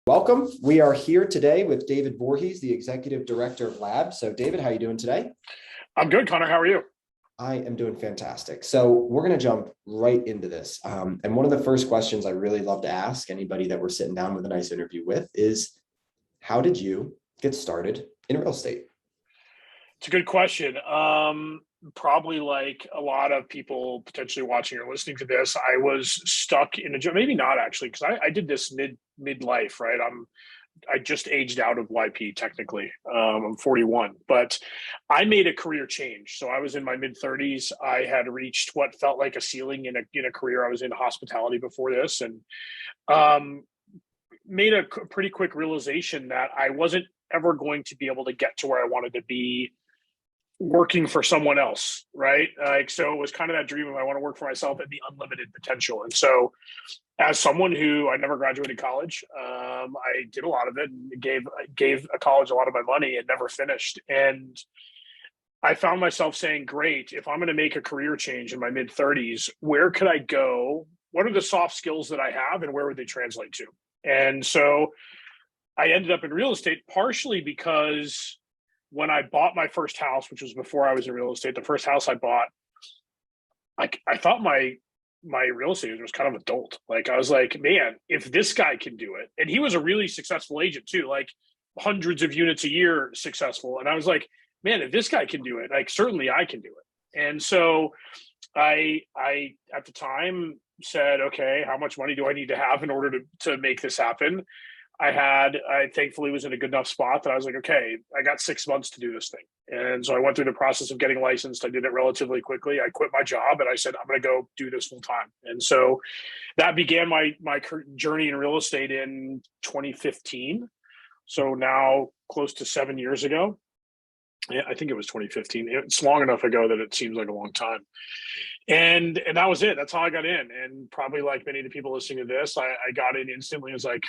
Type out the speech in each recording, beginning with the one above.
Welcome. We are here today with David Voorhees, the Executive Director of Lab. So David, how are you doing today? I'm good, Connor. How are you? I am doing fantastic. So we're going to jump right into this. And one of the first questions I really love to ask anybody that we're sitting down with a nice interview with is, how did you get started in real estate? It's a good question. Probably like a lot of people potentially watching or listening to this, I was stuck in a job. Maybe not actually, because I did this midlife, right? I just aged out of YP technically. I'm 41, but I made a career change. So I was in my mid 30s. I had reached what felt like a ceiling in a career. I was in hospitality before this, and made a pretty quick realization that I wasn't ever going to be able to get to where I wanted to be working for someone else, right? So it was kind of that dream of I want to work for myself at the unlimited potential. And so as someone who I never graduated college, I did a lot of it and gave a college a lot of my money and never finished. And I found myself saying, great, if I'm going to make a career change in my mid 30s, where could I go? What are the soft skills that I have and where would they translate to? And so I ended up in real estate partially because when I bought my first house, which was before I was in real estate, the first house I bought, I thought my real estate agent was kind of adult. Like I was like, man, if this guy can do it, and he was a really successful agent too, like hundreds of units a year successful. And I was like, man, if this guy can do it, like certainly I can do it. And so I at the time said, okay, how much money do I need to have in order to make this happen? I thankfully was in a good enough spot that I was like, okay, I got 6 months to do this thing. And so I went through the process of getting licensed. I did it relatively quickly. I quit my job and I said, I'm going to go do this full time. And so that began my journey in real estate in 2015. So now close to 7 years ago. Yeah, I think it was 2015. It's long enough ago that it seems like a long time. And that was it. That's how I got in. And probably like many of the people listening to this, I got in instantly. I was like,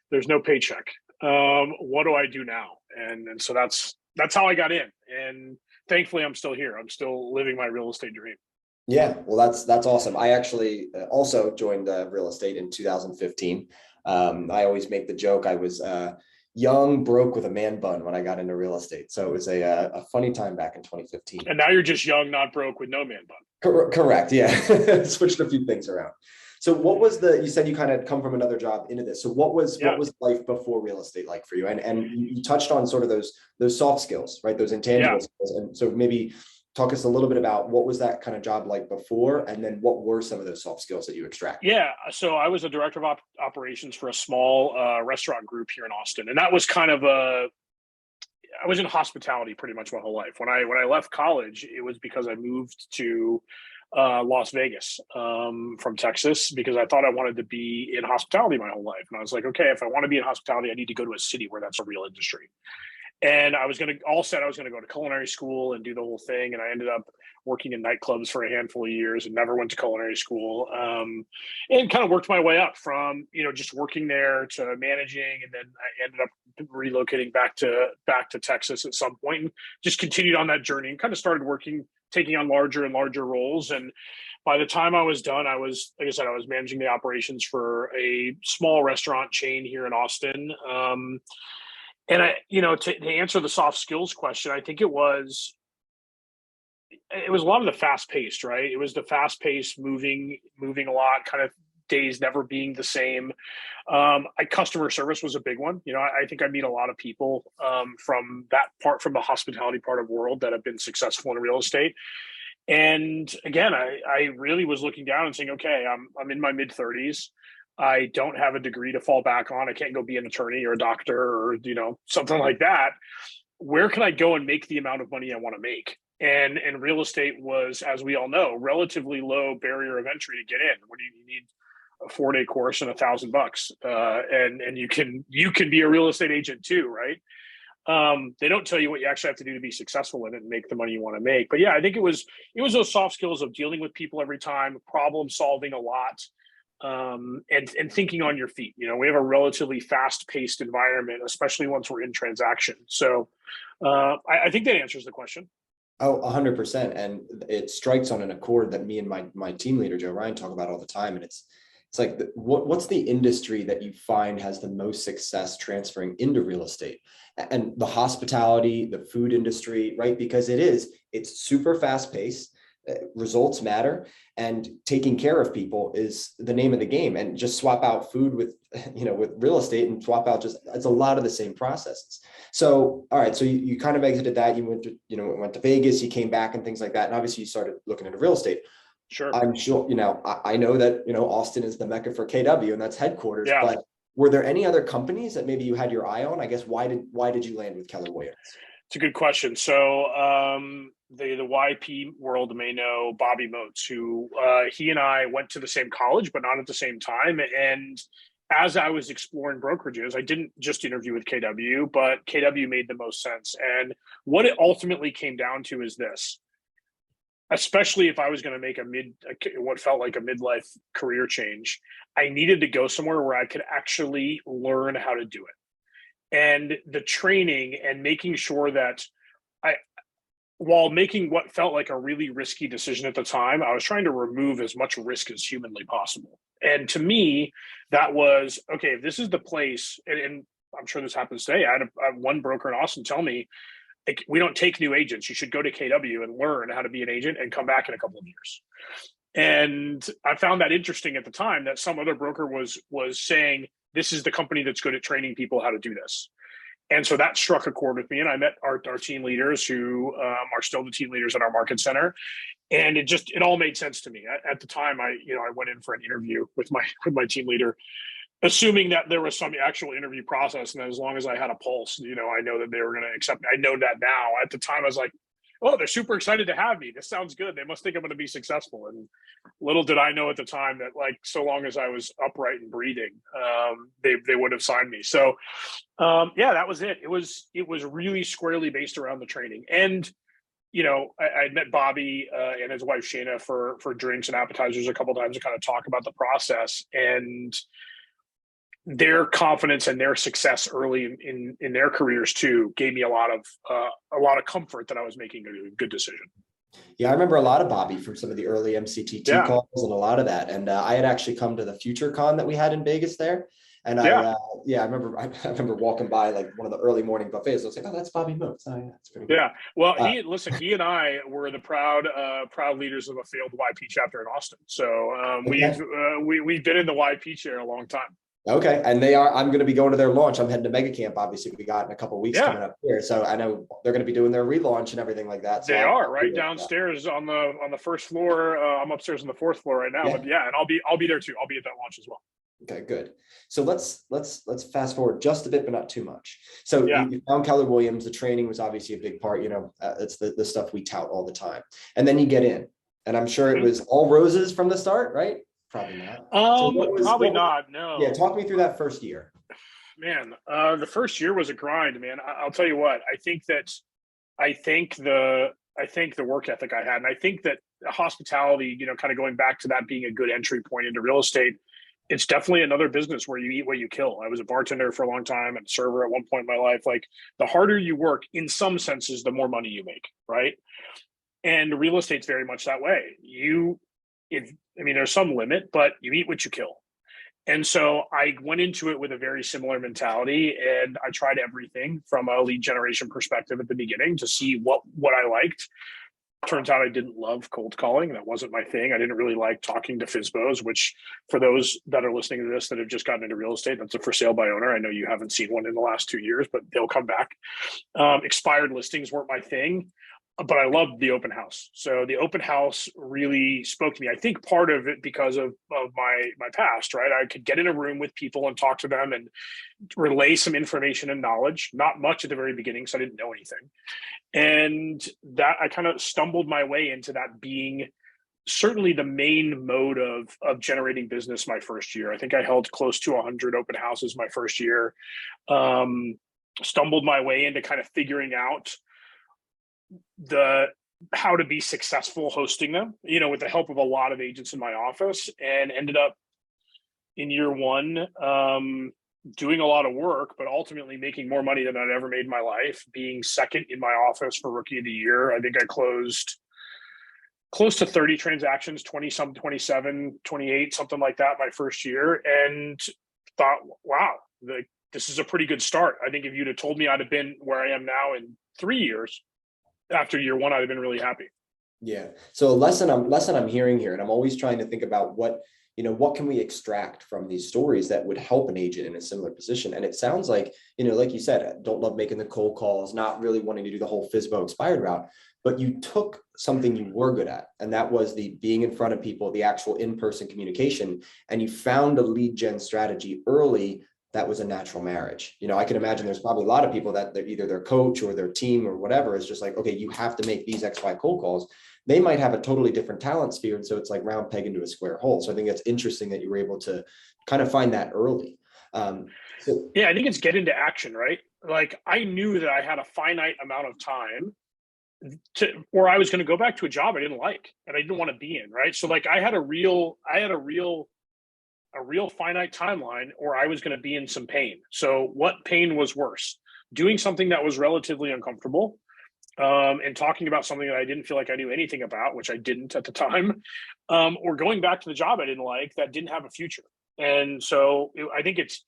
there's no paycheck. What do I do now? And so that's how I got in. And thankfully, I'm still here. I'm still living my real estate dream. Yeah, well, that's awesome. I actually also joined real estate in 2015. I always make the joke I was young, broke with a man bun when I got into real estate. So it was a funny time back in 2015. And now you're just young, not broke with no man bun. Correct. Yeah. Switched a few things around. So what was you said you kind of come from another job into this. So what was life before real estate like for you? And you touched on sort of those soft skills, right? Those intangible skills. And so maybe talk us a little bit about what was that kind of job like before, and then what were some of those soft skills that you extracted? Yeah, so I was a director of operations for a small restaurant group here in Austin, and that was kind of I was in hospitality pretty much my whole life. When I left college, it was because I moved to Las Vegas from Texas because I thought I wanted to be in hospitality my whole life, and I was like, okay, if I want to be in hospitality, I need to go to a city where that's a real industry. And I was going to go to culinary school and do the whole thing. And I ended up working in nightclubs for a handful of years and never went to culinary school. And kind of worked my way up from, just working there to managing. And then I ended up relocating back to Texas at some point and just continued on that journey and kind of started taking on larger and larger roles. And by the time I was done, I was managing the operations for a small restaurant chain here in Austin. And to answer the soft skills question, I think it was a lot of the fast paced, right? It was the fast paced moving a lot, kind of days never being the same. Customer service was a big one. I think I meet a lot of people from the hospitality part of the world that have been successful in real estate. And again, I really was looking down and saying, okay, I'm in my mid 30s. I don't have a degree to fall back on. I can't go be an attorney or a doctor or, something like that. Where can I go and make the amount of money I want to make? And real estate was, as we all know, relatively low barrier of entry to get in. What do you need? A 4-day course and $1,000. And you can be a real estate agent too, right? They don't tell you what you actually have to do to be successful in it and make the money you want to make. But yeah, I think it was those soft skills of dealing with people every time, problem solving a lot. And thinking on your feet. We have a relatively fast-paced environment, especially once we're in transaction. So I think that answers the question. Oh, 100%. And it strikes on an accord that me and my team leader, Joe Ryan, talk about all the time. And it's like, what's the industry that you find has the most success transferring into real estate? And the hospitality, the food industry, right? Because it's super fast paced. Results matter, and taking care of people is the name of the game. And just swap out food with, with real estate, and swap out it's a lot of the same processes. So, all right. So you kind of exited that. You went to Vegas, you came back and things like that. And obviously you started looking into real estate. Sure. I'm sure, I know that, Austin is the Mecca for KW, and that's headquarters, Yeah. But were there any other companies that maybe you had your eye on? I guess, why did you land with Keller Williams? It's a good question. So the YP world may know Bobby Moats, who he and I went to the same college, but not at the same time. And as I was exploring brokerages, I didn't just interview with KW, but KW made the most sense. And what it ultimately came down to is this: especially if I was going to make what felt like a midlife career change, I needed to go somewhere where I could actually learn how to do it. And the training and making sure that while making what felt like a really risky decision at the time, I was trying to remove as much risk as humanly possible. And to me, that was, okay, if this is the place, and I'm sure this happens today. I had one broker in Austin tell me, like, we don't take new agents. You should go to KW and learn how to be an agent and come back in a couple of years. And I found that interesting at the time, that some other broker was saying, this is the company that's good at training people how to do this. And so that struck a chord with me. And I met our team leaders, who are still the team leaders at our market center. And it all made sense to me. At the time, I went in for an interview with my team leader, assuming that there was some actual interview process. And as long as I had a pulse, I know that they were going to accept me. I know that now. At the time, I was like, oh, they're super excited to have me. This sounds good. They must think I'm going to be successful. And little did I know at the time that, like, so long as I was upright and breathing, they would have signed me. So, that was it. It was really squarely based around the training. And, I met Bobby and his wife Shayna for drinks and appetizers a couple of times to kind of talk about the process, and their confidence and their success early in their careers too gave me a lot of comfort that I was making a good decision. Yeah, I remember a lot of Bobby from some of the early MCTT calls and a lot of that. And I had actually come to the Future Con that we had in Vegas there. And I remember walking by like one of the early morning buffets. I was like, oh, that's Bobby Moats. Oh, yeah, that's pretty good. Yeah. Well, he and I were the proud leaders of a failed YP chapter in Austin. So we've been in the YP chair a long time. Okay. And I'm going to be going to their launch. I'm heading to Mega Camp, obviously, we got in a couple of weeks coming up here. So I know they're going to be doing their relaunch and everything like that. So they are right downstairs on the first floor. I'm upstairs on the fourth floor right now, but and I'll be there too. I'll be at that launch as well. Okay, good. So let's fast forward just a bit, but not too much. So you found Keller Williams. The training was obviously a big part. It's the stuff we tout all the time. And then you get in, and I'm sure it was all roses from the start, right? Probably not. Not. No. Yeah, talk me through that first year. Man, the first year was a grind, man. I'll tell you what. I think the work ethic I had, and I think that hospitality, kind of going back to that being a good entry point into real estate, it's definitely another business where you eat what you kill. I was a bartender for a long time and a server at one point in my life. Like, the harder you work, in some senses, the more money you make, right? And real estate's very much that way. There's some limit, but you eat what you kill. And so I went into it with a very similar mentality, and I tried everything from a lead generation perspective at the beginning to see what I liked. Turns out I didn't love cold calling. That wasn't my thing. I didn't really like talking to FSBOs, which, for those that are listening to this that have just gotten into real estate, that's a for sale by owner. I know you haven't seen one in the last 2 years, but they'll come back. Expired listings weren't my thing, but I loved the open house. So the open house really spoke to me. I think part of it because of my past, right? I could get in a room with people and talk to them and relay some information and knowledge. Not much at the very beginning, so I didn't know anything. And that I kind of stumbled my way into that being certainly the main mode of generating business my first year. I think I held close to 100 open houses my first year. Stumbled my way into kind of figuring out how to be successful hosting them, with the help of a lot of agents in my office, and ended up in year one doing a lot of work, but ultimately making more money than I'd ever made in my life, being second in my office for rookie of the year. I think I closed close to 30 transactions, 20 some, 27, 28, something like that my first year, and thought, wow, this is a pretty good start. I think if you'd have told me I'd have been where I am now in 3 years after year one, I'd have been really happy. Yeah. So a lesson I'm hearing here, and I'm always trying to think about what can we extract from these stories that would help an agent in a similar position. And it sounds like, like you said, don't love making the cold calls, not really wanting to do the whole FSBO expired route, but you took something you were good at, and that was the being in front of people, the actual in-person communication, and you found a lead gen strategy early that was a natural marriage. I can imagine there's probably a lot of people that they're either their coach or their team or whatever is just like, okay, you have to make these XY cold calls. They might have a totally different talent sphere. And so it's like round peg into a square hole. So I think it's interesting that you were able to kind of find that early. Yeah, I think it's get into action, right? Like I knew that I had a finite amount of time or I was going to go back to a job I didn't like and I didn't want to be in, right? So like I had a real finite timeline, or I was going to be in some pain. So what pain was worse? Doing something that was relatively uncomfortable, and talking about something that I didn't feel like I knew anything about, which I didn't at the time, or going back to the job I didn't like that didn't have a future. And so I think it's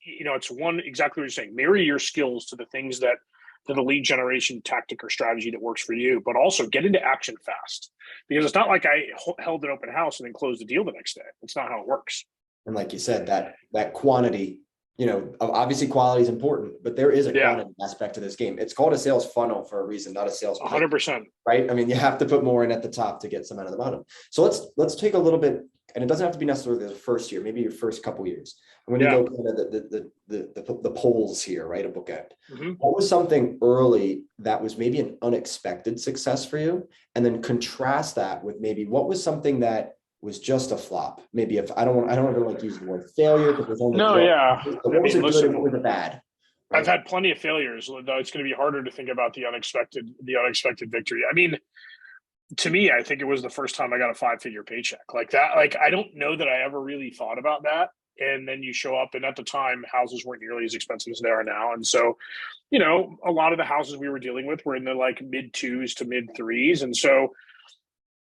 one, exactly what you're saying, marry your skills to the things to the lead generation tactic or strategy that works for you, but also get into action fast, because it's not like I held an open house and then closed the deal the next day. That's not how it works. And like you said, that quantity, obviously quality is important, but there is a quantity aspect to this game. It's called a sales funnel for a reason, not a sales pitch, 100%. right? I mean, you have to put more in at the top to get some out of the bottom. So let's take a little bit, and it doesn't have to be necessarily the first year, maybe your first couple years. I'm going to go kind of the polls here, right? A bookend. Mm-hmm. What was something early that was maybe an unexpected success for you? And then contrast that with maybe what was something that was just a flop. Maybe if I don't ever like use the word failure, because there's only what was it good and what was it bad? Right? I've had plenty of failures, though it's going to be harder to think about the unexpected victory. I mean, to me, I think it was the first time I got a 5-figure paycheck like that. Like, I don't know that I ever really thought about that. And then you show up, and at the time, houses weren't nearly as expensive as they are now. And so, a lot of the houses we were dealing with were in the like mid 2s to mid 3s. And so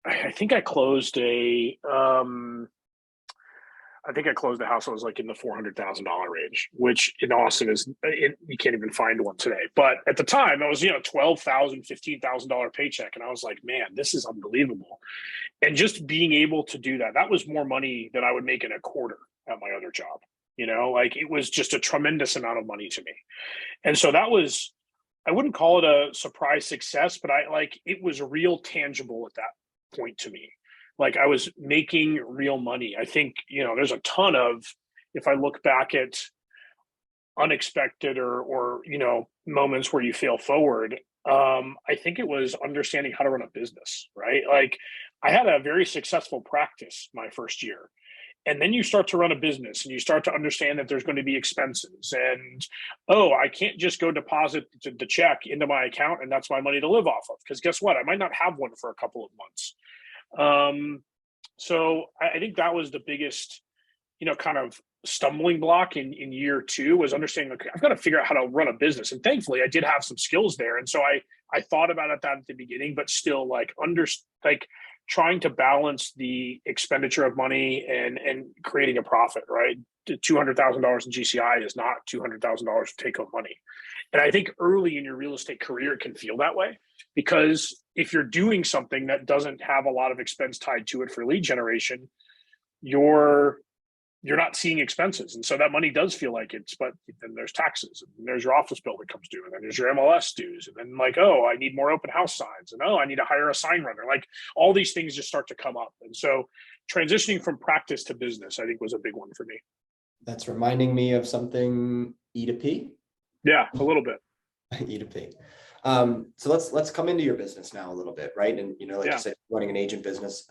I think I closed a house that was like in the $400,000 range, which in Austin you can't even find one today. But at the time, it was $12,000, $15,000 paycheck, and I was like, man, this is unbelievable. And just being able to do that was more money than I would make in a quarter at my other job. Like it was just a tremendous amount of money to me, and so that was, I wouldn't call it a surprise success, but it was real tangible at that point to me. Like I was making real money. I think, there's a ton of, if I look back at unexpected or moments where you fail forward, I think it was understanding how to run a business, right? Like I had a very successful practice my first year. And then you start to run a business and you start to understand that there's going to be expenses and, I can't just go deposit the check into my account and that's my money to live off of. Because guess what? I might not have one for a couple of months. So I think that was the biggest, kind of stumbling block in year 2 was understanding, okay, I've got to figure out how to run a business. And thankfully I did have some skills there. And so I thought about it that at the beginning, but still trying to balance the expenditure of money and creating a profit, right? $200,000 in GCI is not $200,000 take home money. And I think early in your real estate career, it can feel that way, because if you're doing something that doesn't have a lot of expense tied to it for lead generation, you're not seeing expenses. And so that money does feel like but then there's taxes, and there's your office bill that comes due, and then there's your MLS dues. And then I need more open house signs, and I need to hire a sign runner. Like all these things just start to come up. And so transitioning from practice to business, I think, was a big one for me. That's reminding me of something E to P. Yeah, a little bit. E to P. So let's come into your business now a little bit, right? And you said, running an agent business.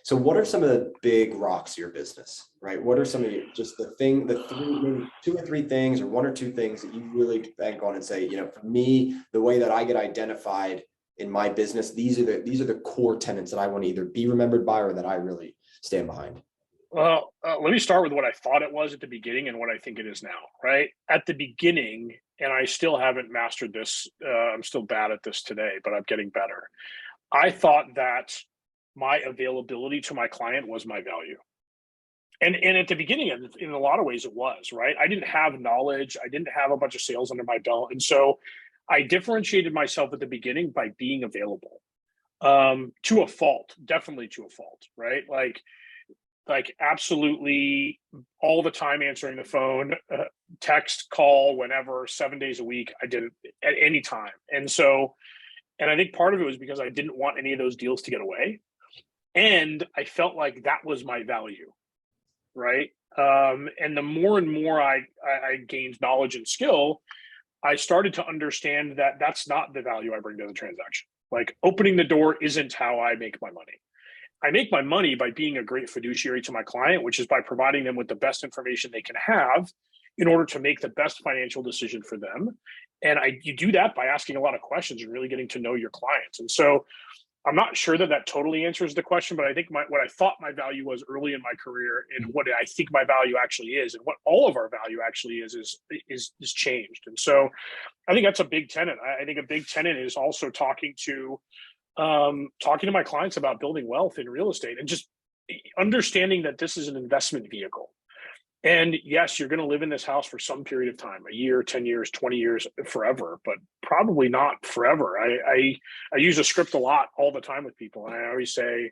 So what are some of the big rocks of your business, right? What are some of maybe 2 or 3 things, or 1 or 2 things that you really bank on and say, for me, the way that I get identified in my business, these are the core tenets that I want to either be remembered by or that I really stand behind? Well, let me start with what I thought it was at the beginning and what I think it is now, right? At the beginning, and I still haven't mastered this, I'm still bad at this today, but I'm getting better. I thought that my availability to my client was my value. And at the beginning, in a lot of ways, it was, right? I didn't have knowledge, I didn't have a bunch of sales under my belt. And so I differentiated myself at the beginning by being available, to a fault, definitely to a fault, right? Like absolutely all the time answering the phone, text, call, whenever, 7 days a week. I did it at any time. And I think part of it was because I didn't want any of those deals to get away. And I felt like that was my value, right? And the more and more I gained knowledge and skill, I started to understand that that's not the value I bring to the transaction. Like opening the door isn't how I make my money. I make my money by being a great fiduciary to my client, which is by providing them with the best information they can have in order to make the best financial decision for them. And you do that by asking a lot of questions and really getting to know your clients. And so I'm not sure that that totally answers the question, but I think what I thought my value was early in my career and what I think my value actually is and what all of our value actually is changed. And so I think that's a big tenet. I think a big tenet is also talking to my clients about building wealth in real estate and just understanding that this is an investment vehicle. And yes, you're going to live in this house for some period of time, a year, 10 years, 20 years, forever, but probably not forever. I use a script a lot all the time with people. And I always say,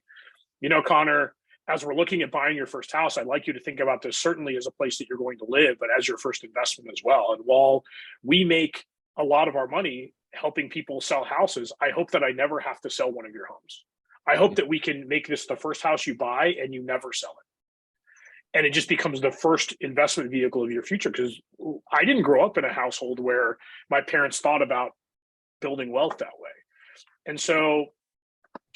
Connor, as we're looking at buying your first house, I'd like you to think about this certainly as a place that you're going to live, but as your first investment as well. And while we make a lot of our money helping people sell houses, I hope that I never have to sell one of your homes. I hope that we can make this the first house you buy and you never sell it. And it just becomes the first investment vehicle of your future. Because I didn't grow up in a household where my parents thought about building wealth that way. And so,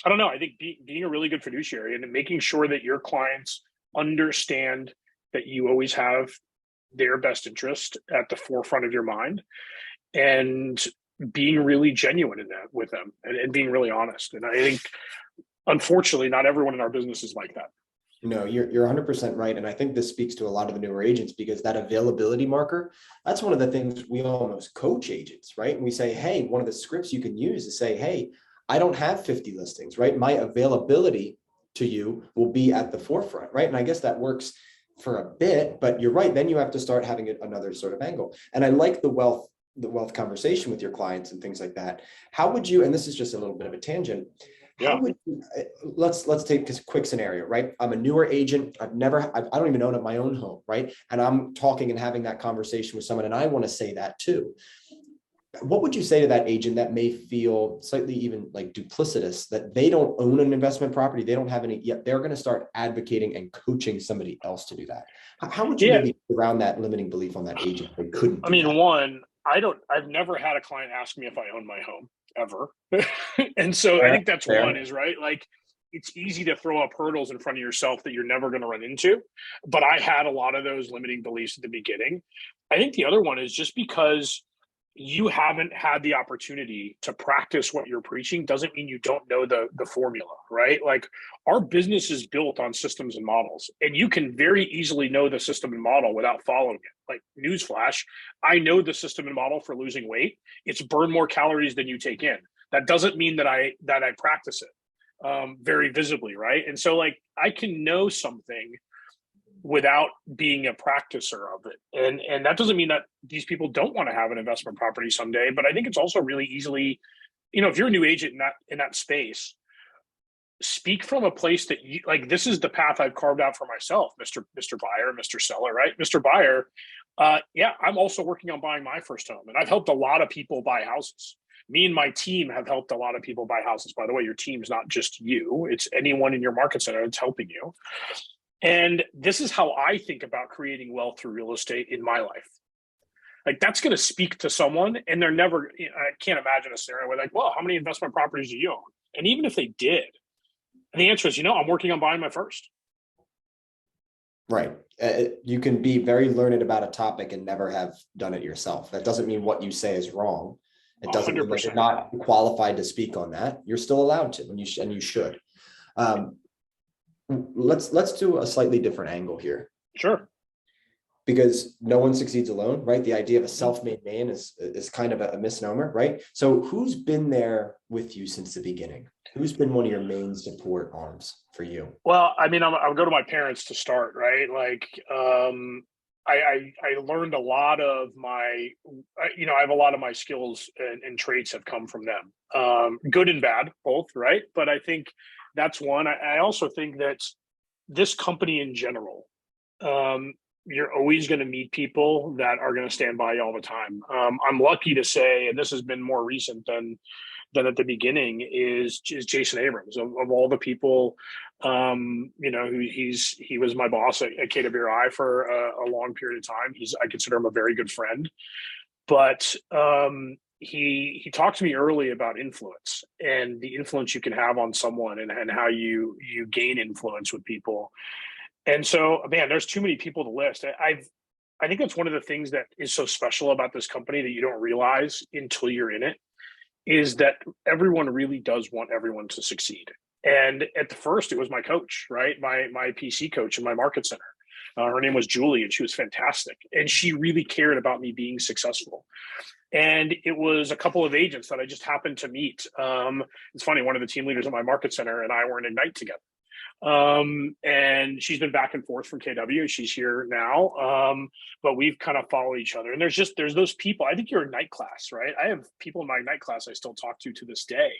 I don't know, I think being a really good fiduciary and making sure that your clients understand that you always have their best interest at the forefront of your mind and being really genuine in that with them and being really honest. And I think, unfortunately, not everyone in our business is like that. No, you're 100% right. And I think this speaks to a lot of the newer agents because that availability marker, that's one of the things we almost coach agents, right? And we say, hey, one of the scripts you can use is say, hey, I don't have 50 listings, right? My availability to you will be at the forefront, right? And I guess that works for a bit, but you're right. Then you have to start having another sort of angle. And I like the wealth conversation with your clients and things like that. How would you, and this is just a little bit of a tangent, how would you, let's take this quick scenario, right? I'm a newer agent. I don't even own my own home, right? And I'm talking and having that conversation with someone and I want to say that too. What would you say to that agent that may feel slightly even like duplicitous, that they don't own an investment property, they don't have any, yet they're going to start advocating and coaching somebody else to do that? How would you maybe around that limiting belief on that agent? They couldn't. I've never had a client ask me if I own my home ever. And so I think that's one is right. Like it's easy to throw up hurdles in front of yourself that you're never going to run into. But I had a lot of those limiting beliefs at the beginning. I think the other one is just because you haven't had the opportunity to practice what you're preaching doesn't mean you don't know the formula, right? Like our business is built on systems and models, and you can very easily know the system and model without following it. Like newsflash, I know the system and model for losing weight. It's burn more calories than you take in. That doesn't mean that I practice it very visibly, right? And so like I can know something without being a practicer of it. And that doesn't mean that these people don't want to have an investment property someday, but I think it's also really easily, if you're a new agent in that space, speak from a place that you like, this is the path I've carved out for myself, Mr. Buyer, Mr. Seller, right? Mr. Buyer. I'm also working on buying my first home, and I've helped a lot of people buy houses. Me and my team have helped a lot of people buy houses. By the way, your team's not just you, it's anyone in your market center that's helping you. And this is how I think about creating wealth through real estate in my life. Like that's going to speak to someone, and they're never, I can't imagine a scenario where like, well, how many investment properties do you own? And even if they did, and the answer is, I'm working on buying my first. Right. You can be very learned about a topic and never have done it yourself. That doesn't mean what you say is wrong. It doesn't 100%. Mean that you're not qualified to speak on that. You're still allowed to, and you should. let's do a slightly different angle here, Sure. because no one succeeds alone, right? The idea of a self-made man is kind of a misnomer, right? So who's been there with you since the beginning? Who's been one of your main support arms for you? Well, I mean, I'll go to my parents to start, right? Like, I learned a lot of I have a lot of my skills and traits have come from them, good and bad, both, right? But I think that's one. I also think that this company in general, you're always going to meet people that are going to stand by you all the time. I'm lucky to say, and this has been more recent than at the beginning, is Jason Abrams of all the people. He was my boss at KWRI for a long period of time. I consider him a very good friend, but he talked to me early about influence and the influence you can have on someone, and how you gain influence with people. And so, man, there's too many people to list. I think that's one of the things that is so special about this company that you don't realize until you're in it, is that everyone really does want everyone to succeed. And at the first, it was my coach, right? My PC coach in my market center. Her name was Julie, and she was fantastic. And she really cared about me being successful. And it was a couple of agents that I just happened to meet. It's funny, one of the team leaders at my market center and I were in Ignite together. And she's been back and forth from KW. She's here now. But we've kind of followed each other. And there's those people. I think you're a night class, right? I have people in my night class I still talk to this day,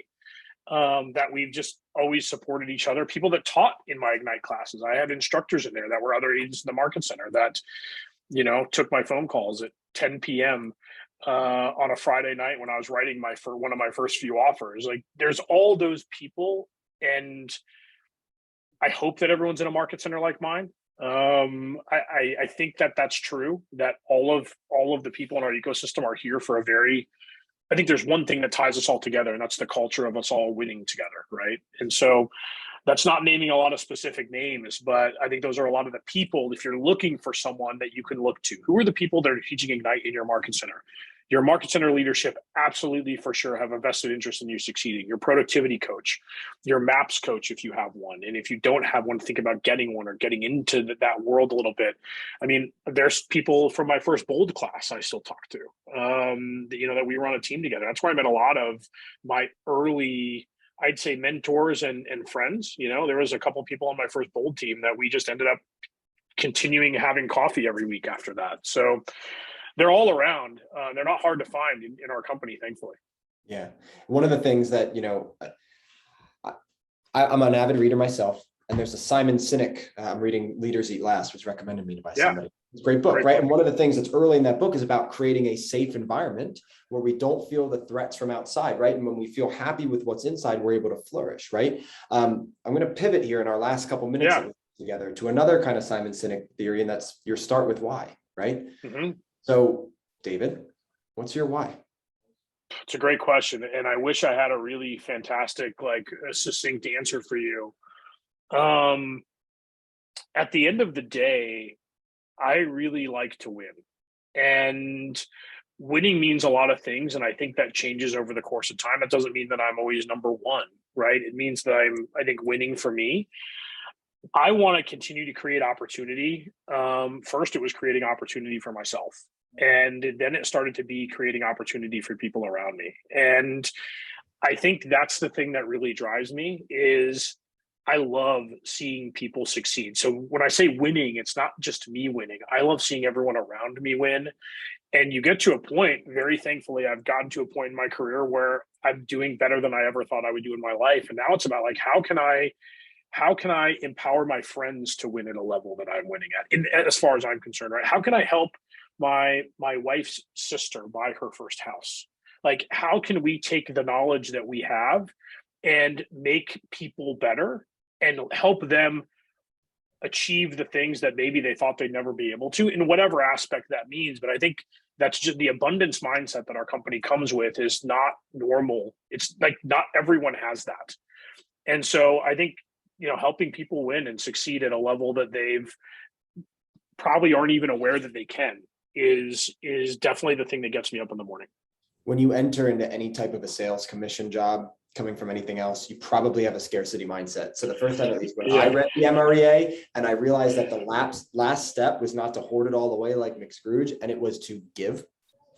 that we've just always supported each other. People that taught in my Ignite classes. I had instructors in there that were other agents in the market center that, took my phone calls at 10 p.m. On a Friday night when I was writing one of my first few offers. Like, there's all those people, and I hope that everyone's in a market center like mine. I think that that's true, that all of the people in our ecosystem are here for I think there's one thing that ties us all together, and that's the culture of us all winning together, right? And so that's not naming a lot of specific names, but I think those are a lot of the people, if you're looking for someone that you can look to. Who are the people that are teaching Ignite in your market center? Your market center leadership absolutely, for sure, have a vested interest in you succeeding. Your productivity coach, your MAPS coach, if you have one. And if you don't have one, think about getting one or getting into that world a little bit. I mean, there's people from my first Bold class I still talk to, that we were on a team together. That's where I met a lot of my early, I'd say, mentors and friends. There was a couple of people on my first Bold team that we just ended up continuing having coffee every week after that. So they're all around. They're not hard to find in our company, thankfully. Yeah. One of the things that, I'm an avid reader myself, and there's a Simon Sinek, I'm reading Leaders Eat Last, was recommended me by somebody. It's a great book, right? And one of the things that's early in that book is about creating a safe environment where we don't feel the threats from outside, right? And when we feel happy with what's inside, we're able to flourish, right? I'm going to pivot here in our last couple minutes together to another kind of Simon Sinek theory, and that's your start with why, right? Mm-hmm. So, David, what's your why? It's a great question, and I wish I had a really fantastic, succinct answer for you. At the end of the day, I really like to win, and winning means a lot of things, and I think that changes over the course of time. That doesn't mean that I'm always number one, right? It means that I think winning for me, I want to continue to create opportunity. First, it was creating opportunity for myself. And then it started to be creating opportunity for people around me. And I think that's the thing that really drives me, is I love seeing people succeed. So when I say winning, it's not just me winning. I love seeing everyone around me win. And you get to a point, very thankfully, I've gotten to a point in my career where I'm doing better than I ever thought I would do in my life. And now it's about how can I empower my friends to win at a level that I'm winning at, as far as I'm concerned, right? How can I help my wife's sister buy her first house? How can we take the knowledge that we have and make people better and help them achieve the things that maybe they thought they'd never be able to, in whatever aspect that means? But I think that's just the abundance mindset that our company comes with is not normal. It's not everyone has that. And so I think, helping people win and succeed at a level that they've probably aren't even aware that they can is definitely the thing that gets me up in the morning. When you enter into any type of a sales commission job, coming from anything else, you probably have a scarcity mindset. So the first time, at least when I read the MREA and I realized that the last step was not to hoard it all away like McScrooge, and it was to give,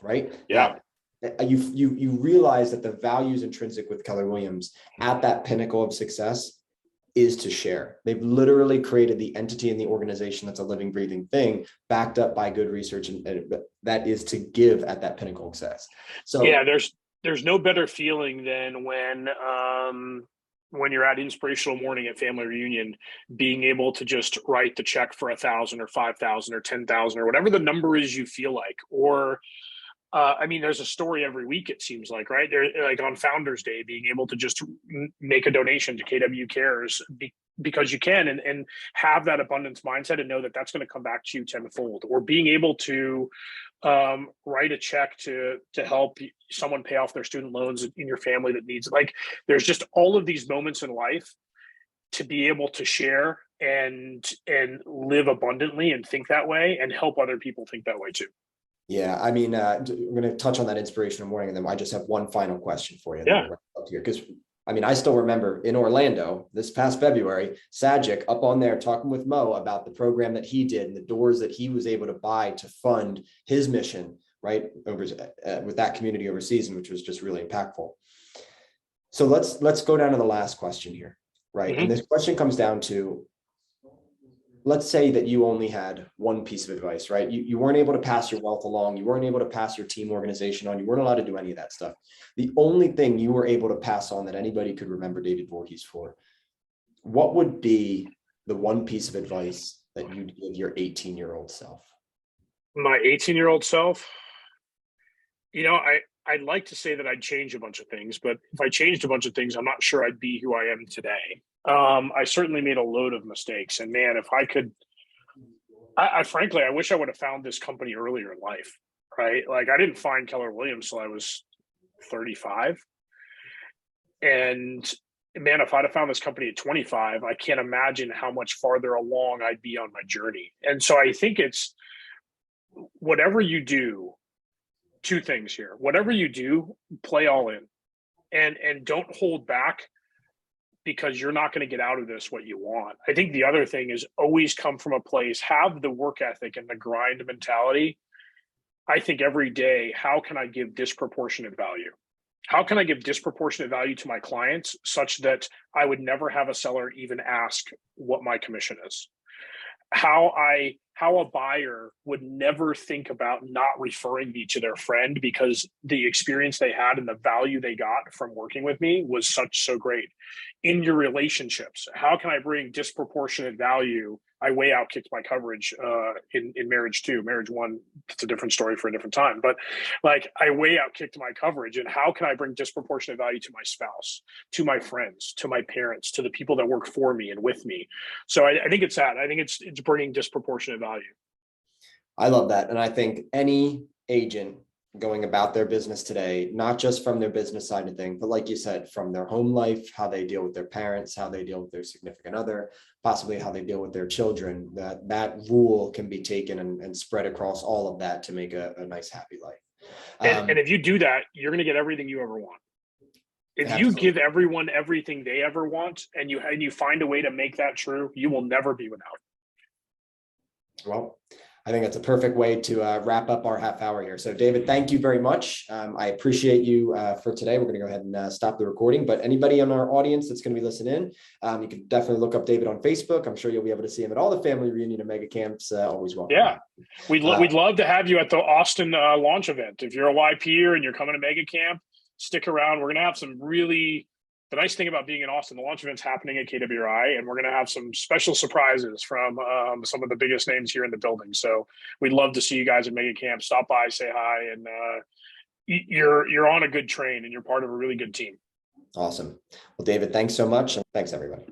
right? Yeah. You realize that the values intrinsic with Keller Williams at that pinnacle of success is to share. They've literally created the entity in the organization that's a living, breathing thing, backed up by good research, and that is to give at that pinnacle of success. So yeah, there's no better feeling than when you're at inspirational morning at family reunion, being able to just write the check for 1,000 or 5,000 or 10,000 or whatever the number is you feel like, or I mean, there's a story every week, it seems like, right? There, like on Founders Day, being able to just make a donation to KW Cares because you can, and have that abundance mindset and know that that's going to come back to you tenfold, or being able to write a check to help someone pay off their student loans in your family that needs it. Like, there's just all of these moments in life to be able to share and live abundantly and think that way and help other people think that way too. Yeah, I mean, we're going to touch on that inspirational morning, and then I just have one final question for you. Yeah. Because I mean, I still remember in Orlando this past February, Sajik up on there talking with Mo about the program that he did and the doors that he was able to buy to fund his mission, right, over with that community overseas, and which was just really impactful. So let's go down to the last question here, right? Mm-hmm. And this question comes down to, let's say that you only had one piece of advice, right? You weren't able to pass your wealth along. You weren't able to pass your team organization on. You weren't allowed to do any of that stuff. The only thing you were able to pass on that anybody could remember David Voorhees for, what would be the one piece of advice that you'd give your 18-year-old self? My 18-year-old self, you know, I'd like to say that I'd change a bunch of things, but if I changed a bunch of things, I'm not sure I'd be who I am today. I certainly made a load of mistakes, and man, if I could, I frankly, I wish I would have found this company earlier in life, right? Like, I didn't find Keller Williams till I was 35. And man, if I'd have found this company at 25, I can't imagine how much farther along I'd be on my journey. And so I think it's, whatever you do, two things here. Whatever you do, play all in, and don't hold back, because you're not going to get out of this what you want. I think the other thing is always come from a place, have the work ethic and the grind mentality. I think every day, how can I give disproportionate value? How can I give disproportionate value to my clients such that I would never have a seller even ask what my commission is? How a buyer would never think about not referring me to their friend because the experience they had and the value they got from working with me was so great. In your relationships, how can I bring disproportionate value? I way outkicked my coverage in marriage too. Marriage one, it's a different story for a different time. But like, I way outkicked my coverage, and how can I bring disproportionate value to my spouse, to my friends, to my parents, to the people that work for me and with me? So I think it's that. I think it's bringing disproportionate value. I love that. And I think any agent going about their business today, not just from their business side of things, but like you said, from their home life, how they deal with their parents, how they deal with their significant other, possibly how they deal with their children, that rule can be taken and spread across all of that to make a nice, happy life. And if you do that, you're going to get everything you ever want. If you give everyone everything they ever want, and you find a way to make that true, you will never be without. Well, I think that's a perfect way to wrap up our half hour here. So David, thank you very much. I appreciate you for today. We're going to go ahead and stop the recording, but anybody in our audience that's going to be listening in, you can definitely look up David on Facebook. I'm sure you'll be able to see him at all the family reunion and mega camps. Always welcome. Yeah. We'd love to have you at the Austin launch event. If you're a YPer and you're coming to mega camp, stick around. We're going to have some the nice thing about being in Austin, the launch event's happening at KWRI, and we're going to have some special surprises from some of the biggest names here in the building. So we'd love to see you guys at Mega Camp. Stop by, say hi, and you're on a good train, and you're part of a really good team. Awesome. Well, David, thanks so much, and thanks everybody.